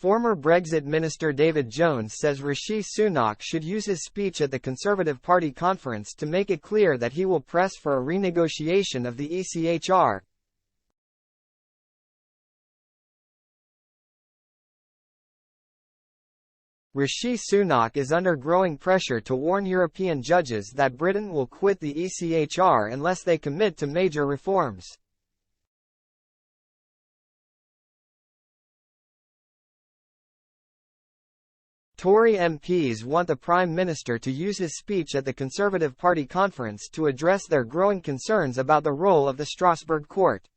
Former Brexit Minister David Jones says Rishi Sunak should use his speech at the Conservative Party conference to make it clear that he will press for a renegotiation of the ECHR. Rishi Sunak is under growing pressure to warn European judges that Britain will quit the ECHR unless they commit to major reforms. Tory MPs want the Prime Minister to use his speech at the Conservative Party conference to address their growing concerns about the role of the Strasbourg court.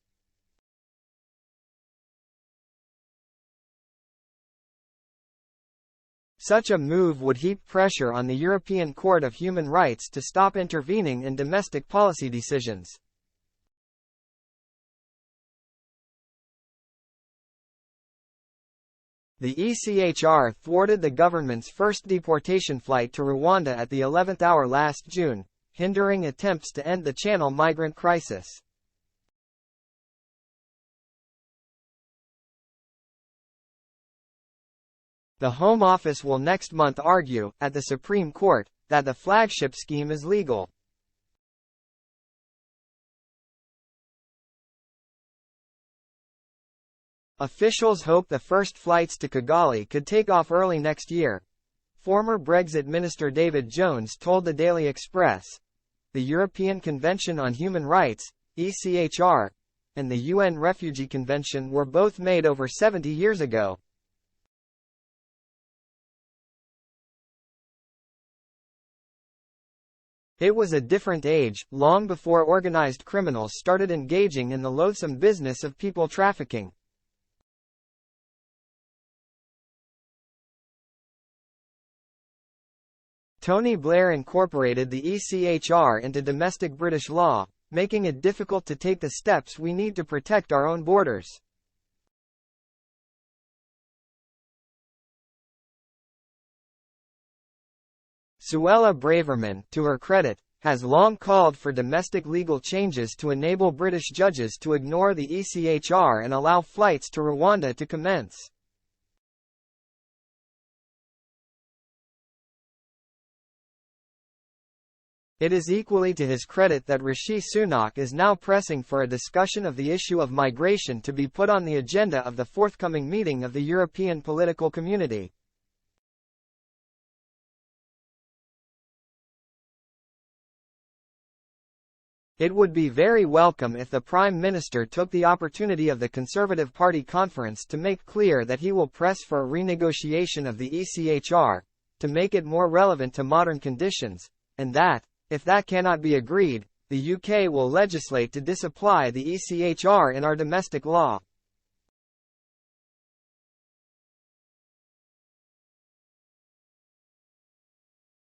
Such a move would heap pressure on the European Court of Human Rights to stop intervening in domestic policy decisions. The ECHR thwarted the government's first deportation flight to Rwanda at the 11th hour last June, hindering attempts to end the Channel migrant crisis. The Home Office will next month argue, at the Supreme Court, that the flagship scheme is legal. Officials hope the first flights to Kigali could take off early next year. Former Brexit Minister David Jones told the Daily Express. The European Convention on Human Rights, ECHR, and the UN Refugee Convention were both made over 70 years ago. It was a different age, long before organized criminals started engaging in the loathsome business of people trafficking. Tony Blair incorporated the ECHR into domestic British law, making it difficult to take the steps we need to protect our own borders. Suella Braverman, to her credit, has long called for domestic legal changes to enable British judges to ignore the ECHR and allow flights to Rwanda to commence. It is equally to his credit that Rishi Sunak is now pressing for a discussion of the issue of migration to be put on the agenda of the forthcoming meeting of the European political community. It would be very welcome if the Prime Minister took the opportunity of the Conservative Party conference to make clear that he will press for a renegotiation of the ECHR, to make it more relevant to modern conditions, and that, if that cannot be agreed, the UK will legislate to disapply the ECHR in our domestic law.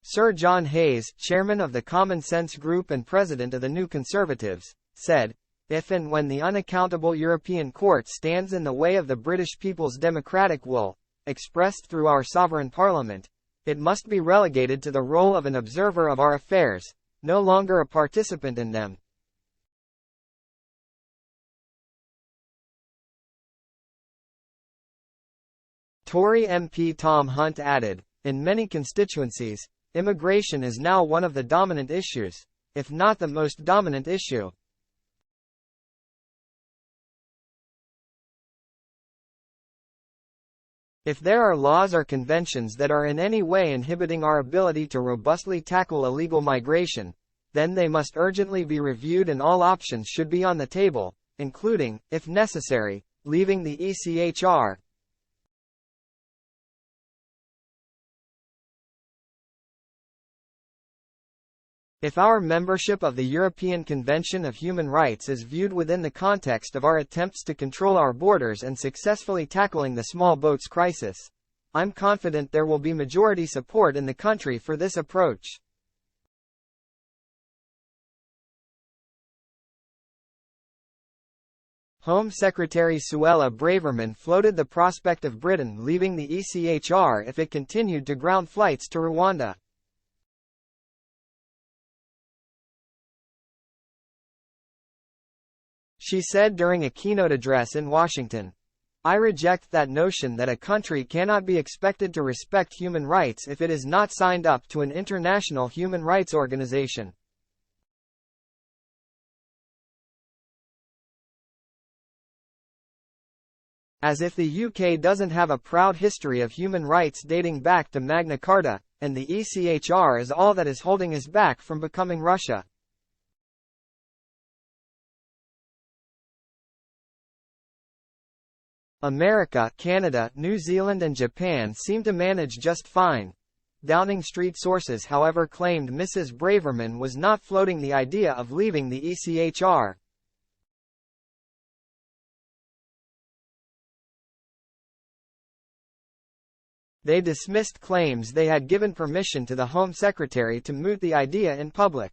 Sir John Hayes, chairman of the Common Sense Group and president of the New Conservatives, said, "If and when the unaccountable European Court stands in the way of the British people's democratic will, expressed through our sovereign parliament, it must be relegated to the role of an observer of our affairs, no longer a participant in them." Tory MP Tom Hunt added, "In many constituencies, immigration is now one of the dominant issues, if not the most dominant issue." If there are laws or conventions that are in any way inhibiting our ability to robustly tackle illegal migration, then they must urgently be reviewed and all options should be on the table, including, if necessary, leaving the ECHR. If our membership of the European Convention of Human Rights is viewed within the context of our attempts to control our borders and successfully tackling the small boats crisis, I'm confident there will be majority support in the country for this approach. Home Secretary Suella Braverman floated the prospect of Britain leaving the ECHR if it continued to ground flights to Rwanda. She said during a keynote address in Washington, I reject that notion that a country cannot be expected to respect human rights if it is not signed up to an international human rights organization. As if the UK doesn't have a proud history of human rights dating back to Magna Carta, and the ECHR is all that is holding us back from becoming Russia. America, Canada, New Zealand and Japan seem to manage just fine. Downing Street sources however claimed Mrs. Braverman was not floating the idea of leaving the ECHR. They dismissed claims they had given permission to the Home Secretary to moot the idea in public.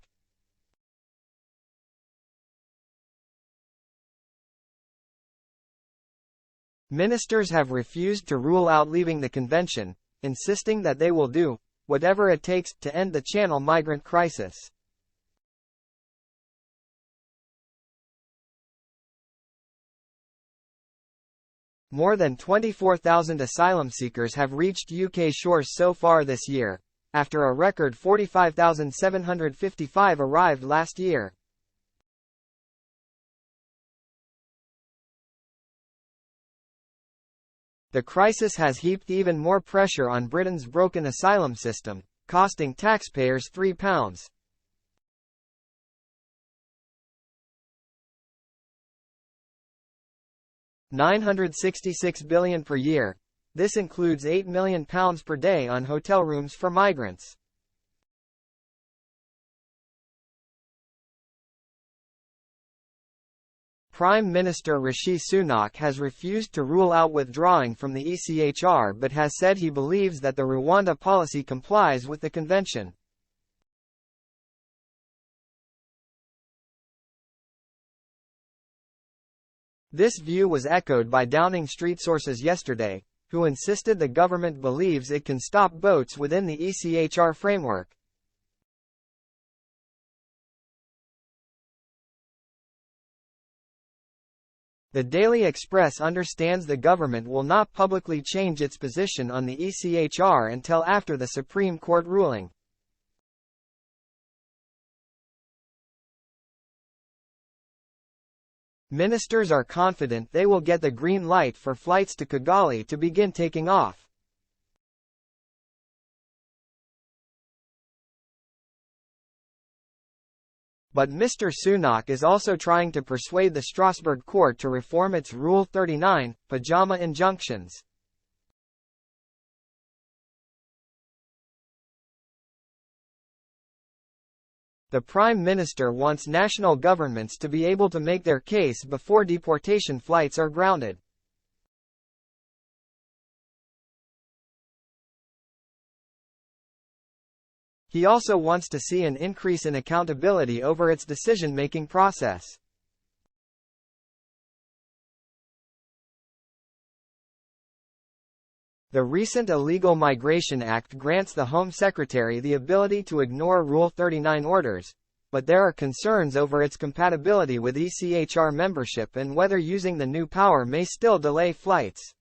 Ministers have refused to rule out leaving the convention, insisting that they will do whatever it takes to end the Channel migrant crisis. More than 24,000 asylum seekers have reached UK shores so far this year, after a record 45,755 arrived last year. The crisis has heaped even more pressure on Britain's broken asylum system, costing taxpayers £3. £966 billion per year. This includes £8 million per day on hotel rooms for migrants. Prime Minister Rishi Sunak has refused to rule out withdrawing from the ECHR but has said he believes that the Rwanda policy complies with the convention. This view was echoed by Downing Street sources yesterday, who insisted the government believes it can stop boats within the ECHR framework. The Daily Express understands the government will not publicly change its position on the ECHR until after the Supreme Court ruling. Ministers are confident they will get the green light for flights to Kigali to begin taking off. But Mr. Sunak is also trying to persuade the Strasbourg court to reform its Rule 39, pajama injunctions. The Prime Minister wants national governments to be able to make their case before deportation flights are grounded. He also wants to see an increase in accountability over its decision-making process. The recent Illegal Migration Act grants the Home Secretary the ability to ignore Rule 39 orders, but there are concerns over its compatibility with ECHR membership and whether using the new power may still delay flights.